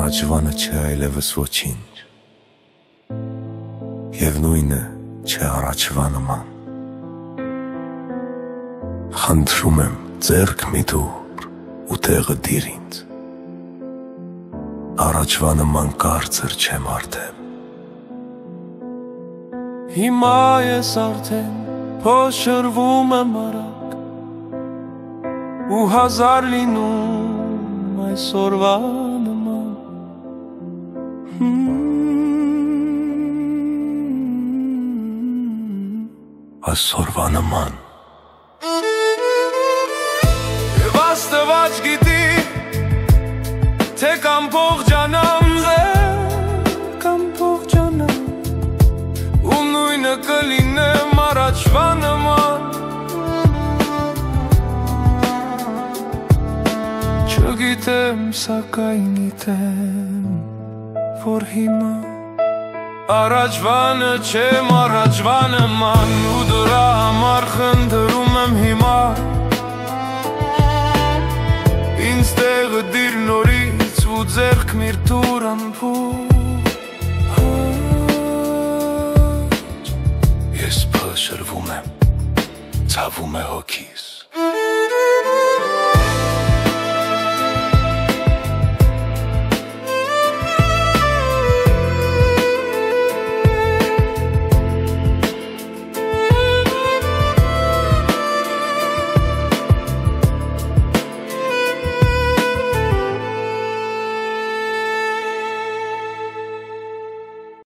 Առաջվանը չէ այլևս ոչինչ, և նույնը չէ առաջվա նման։ Խնդրում եմ ձեռք մի դուր ու տեղը դիր ինձ, առաջվա նման կարծր չեմ արդեն։ Հիմա ես արդեն փոշրվում եմ արագ ու հազար լինում այսօրվա նման։ Այսօրվա նման։ Եվ Աստված գիտի, թե կամ փող ջանամ կամ փող ջանամ, ու նույնը կլինեմ առաջվա նման։ Չգիտեմ, սակայն գիտեմ, որ հիմա առաջվանը չեմ առաջվա նման, ու դրա համար խնդրում եմ հիմա ինձ տեղը դիր նորից ու ձեռք միր տուր անփուր։ Ես փշրվում եմ, ցավում է հոգիս,